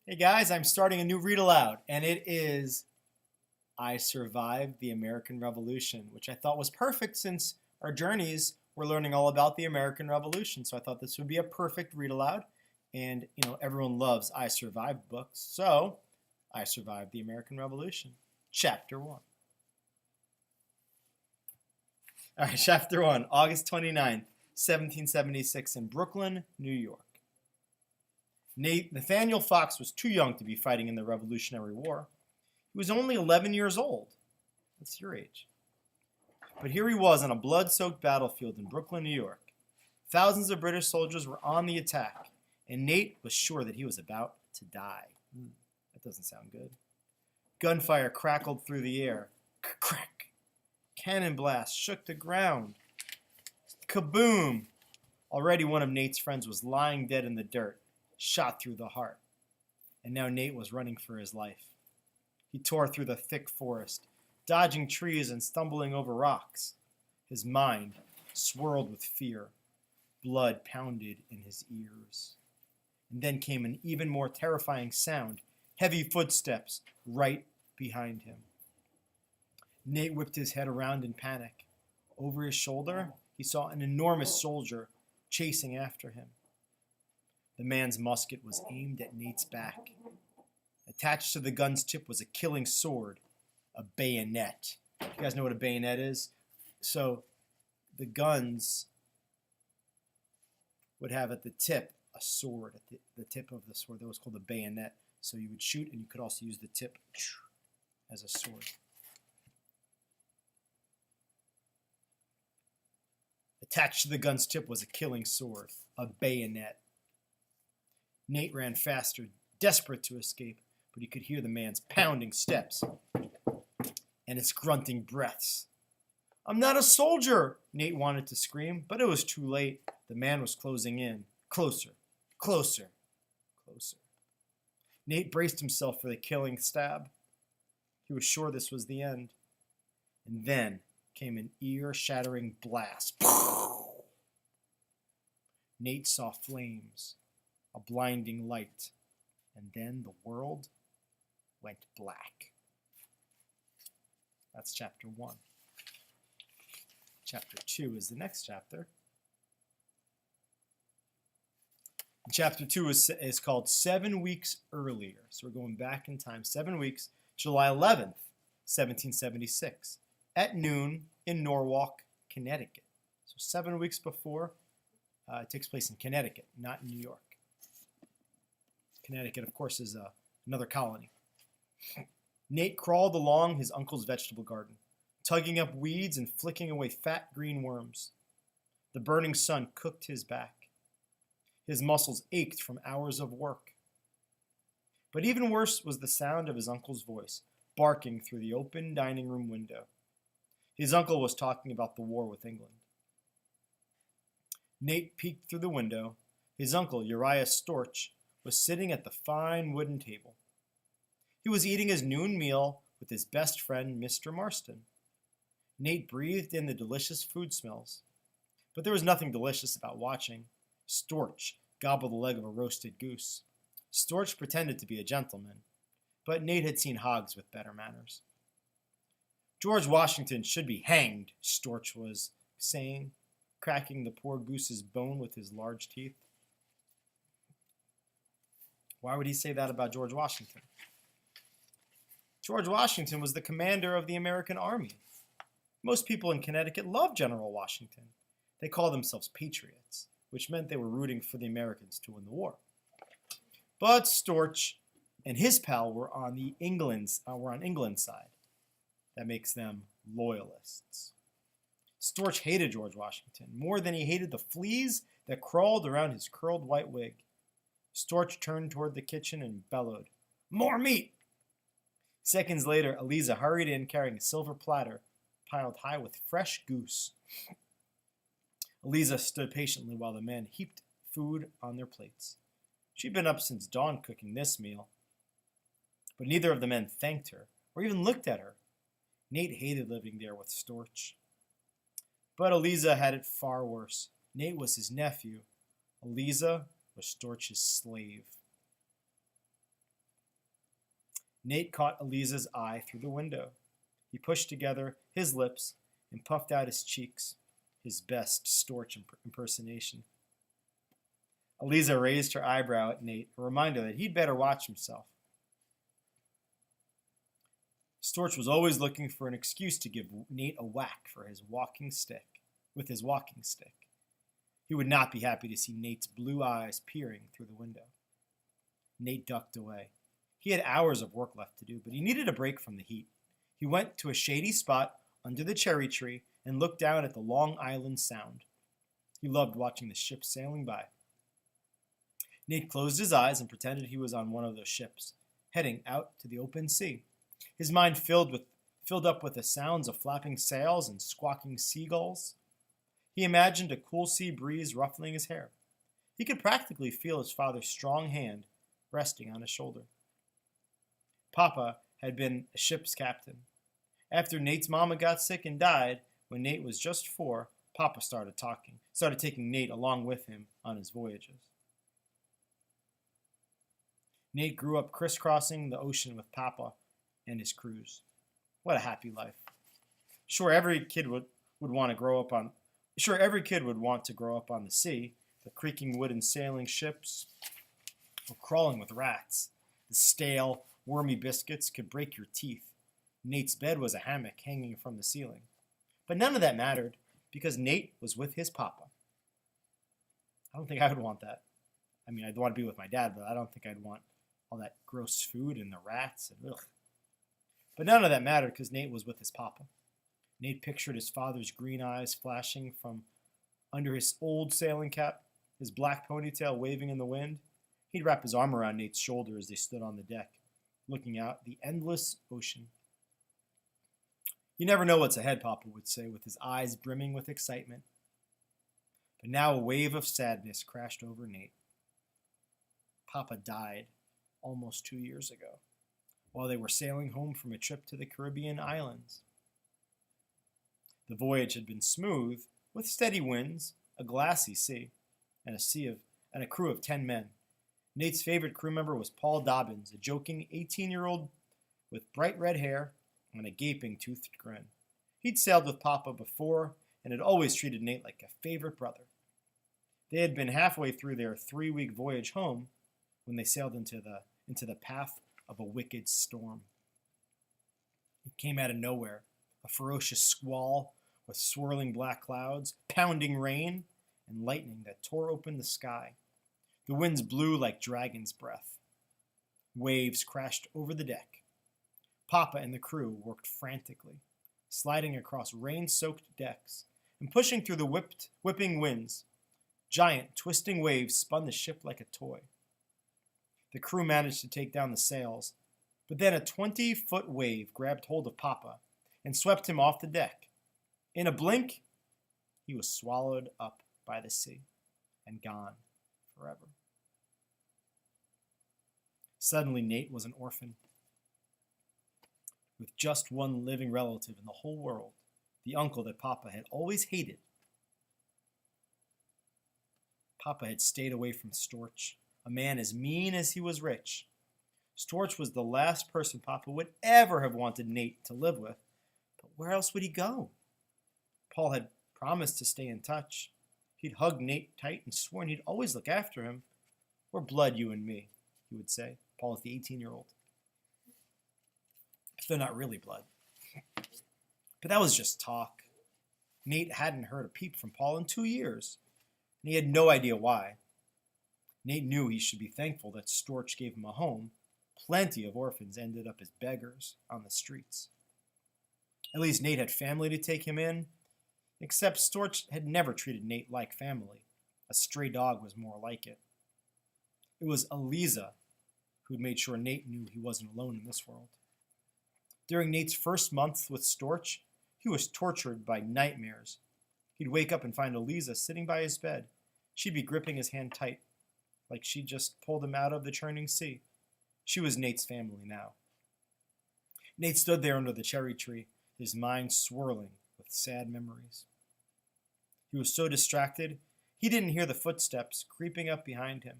Hey guys, I'm starting a new read aloud, and it is I Survived the American Revolution, which I thought was perfect since our journeys were learning all about the American Revolution. So I thought this would be a perfect read aloud. And, everyone loves I Survived books. So I Survived the American Revolution, Chapter 1. All right, Chapter 1, August 29th, 1776, in Brooklyn, New York. Nathaniel Fox was too young to be fighting in the Revolutionary War. He was only 11 years old. That's your age. But here he was on a blood-soaked battlefield in Brooklyn, New York. Thousands of British soldiers were on the attack, and Nate was sure that he was about to die. That doesn't sound good. Gunfire crackled through the air. Crack! Cannon blasts shook the ground. Kaboom! Already one of Nate's friends was lying dead in the dirt, shot through the heart. And now Nate was running for his life. He tore through the thick forest, dodging trees and stumbling over rocks. His mind swirled with fear. Blood pounded in his ears. And then came an even more terrifying sound, heavy footsteps right behind him. Nate whipped his head around in panic. Over his shoulder, he saw an enormous soldier chasing after him. The man's musket was aimed at Nate's back. Attached to the gun's tip was a killing sword, a bayonet. You guys know what a bayonet is? So the guns would have at the tip a sword, at the tip of the sword. That was called a bayonet. So you would shoot, and you could also use the tip as a sword. Attached to the gun's tip was a killing sword, a bayonet. Nate ran faster, desperate to escape, but he could hear the man's pounding steps and his grunting breaths. "I'm not a soldier!" Nate wanted to scream, but it was too late. The man was closing in. Closer, closer, closer. Nate braced himself for the killing stab. He was sure this was the end. And then came an ear-shattering blast. Nate saw flames, a blinding light, and then the world went black. That's chapter 1. Chapter 2 is the next chapter. Chapter 2 is called 7 Weeks Earlier. So we're going back in time 7 weeks, July 11th, 1776, at noon in Norwalk, Connecticut. So 7 weeks before, it takes place in Connecticut, not in New York. Connecticut, of course, is another colony. Nate crawled along his uncle's vegetable garden, tugging up weeds and flicking away fat green worms. The burning sun cooked his back. His muscles ached from hours of work. But even worse was the sound of his uncle's voice, barking through the open dining room window. His uncle was talking about the war with England. Nate peeked through the window. His uncle, Uriah Storch, was sitting at the fine wooden table. He was eating his noon meal with his best friend, Mr. Marston. Nate breathed in the delicious food smells. But there was nothing delicious about watching. Storch gobbled the leg of a roasted goose. Storch pretended to be a gentleman, but Nate had seen hogs with better manners. "George Washington should be hanged," Storch was saying, cracking the poor goose's bone with his large teeth. Why would he say that about George Washington? George Washington was the commander of the American army. Most people in Connecticut loved General Washington. They called themselves patriots, which meant they were rooting for the Americans to win the war. But Storch and his pal were on England's side. That makes them loyalists. Storch hated George Washington more than he hated the fleas that crawled around his curled white wig. Storch turned toward the kitchen and bellowed, "More meat!" Seconds later, Eliza hurried in carrying a silver platter piled high with fresh goose. Eliza stood patiently while the men heaped food on their plates. She'd been up since dawn cooking this meal. But neither of the men thanked her or even looked at her. Nate hated living there with Storch. But Eliza had it far worse. Nate was his nephew. Eliza was Storch's slave. Nate caught Eliza's eye through the window. He pushed together his lips and puffed out his cheeks, his best Storch impersonation. Eliza raised her eyebrow at Nate, a reminder that he'd better watch himself. Storch was always looking for an excuse to give Nate a whack with his walking stick. He would not be happy to see Nate's blue eyes peering through the window. Nate ducked away. He had hours of work left to do, but he needed a break from the heat. He went to a shady spot under the cherry tree and looked down at the Long Island Sound. He loved watching the ships sailing by. Nate closed his eyes and pretended he was on one of those ships, heading out to the open sea. His mind filled up with the sounds of flapping sails and squawking seagulls. He imagined a cool sea breeze ruffling his hair. He could practically feel his father's strong hand resting on his shoulder. Papa had been a ship's captain. After Nate's mama got sick and died, when Nate was just 4, Papa started taking Nate along with him on his voyages. Nate grew up crisscrossing the ocean with Papa and his crews. What a happy life. Sure, every kid would want to grow up on the sea, the creaking wooden sailing ships, or crawling with rats. The stale, wormy biscuits could break your teeth. Nate's bed was a hammock hanging from the ceiling. But none of that mattered, because Nate was with his Papa. I don't think I would want that. I mean, I'd want to be with my dad, but I don't think I'd want all that gross food and the rats. And ugh. But none of that mattered, because Nate was with his Papa. Nate pictured his father's green eyes flashing from under his old sailing cap, his black ponytail waving in the wind. He'd wrap his arm around Nate's shoulder as they stood on the deck, looking out the endless ocean. You never know what's ahead, Papa would say, with his eyes brimming with excitement. But now a wave of sadness crashed over Nate. Papa died almost 2 years ago, while they were sailing home from a trip to the Caribbean islands. The voyage had been smooth, with steady winds, a glassy sea, and a crew of 10 men. Nate's favorite crew member was Paul Dobbins, a joking 18-year-old with bright red hair and a gaping toothed grin. He'd sailed with Papa before and had always treated Nate like a favorite brother. They had been halfway through their 3-week voyage home when they sailed into the path of a wicked storm. It came out of nowhere, a ferocious squall with swirling black clouds, pounding rain, and lightning that tore open the sky. The winds blew like dragon's breath. Waves crashed over the deck. Papa and the crew worked frantically, sliding across rain-soaked decks and pushing through the whipping winds. Giant, twisting waves spun the ship like a toy. The crew managed to take down the sails, but then a 20-foot wave grabbed hold of Papa and swept him off the deck. In a blink, he was swallowed up by the sea and gone forever. Suddenly, Nate was an orphan, with just one living relative in the whole world, the uncle that Papa had always hated. Papa had stayed away from Storch, a man as mean as he was rich. Storch was the last person Papa would ever have wanted Nate to live with, but where else would he go? Paul had promised to stay in touch. He'd hugged Nate tight and sworn he'd always look after him. We're blood, you and me, he would say. Paul is the 18-year-old. If they're not really blood. But that was just talk. Nate hadn't heard a peep from Paul in 2 years, and he had no idea why. Nate knew he should be thankful that Storch gave him a home. Plenty of orphans ended up as beggars on the streets. At least Nate had family to take him in, except Storch had never treated Nate like family. A stray dog was more like it. It was Eliza who had made sure Nate knew he wasn't alone in this world. During Nate's first month with Storch, he was tortured by nightmares. He'd wake up and find Eliza sitting by his bed. She'd be gripping his hand tight, like she'd just pulled him out of the churning sea. She was Nate's family now. Nate stood there under the cherry tree, his mind swirling with sad memories. He was so distracted, he didn't hear the footsteps creeping up behind him.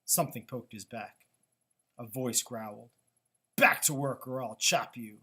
Something poked his back. A voice growled, back to work or I'll chop you.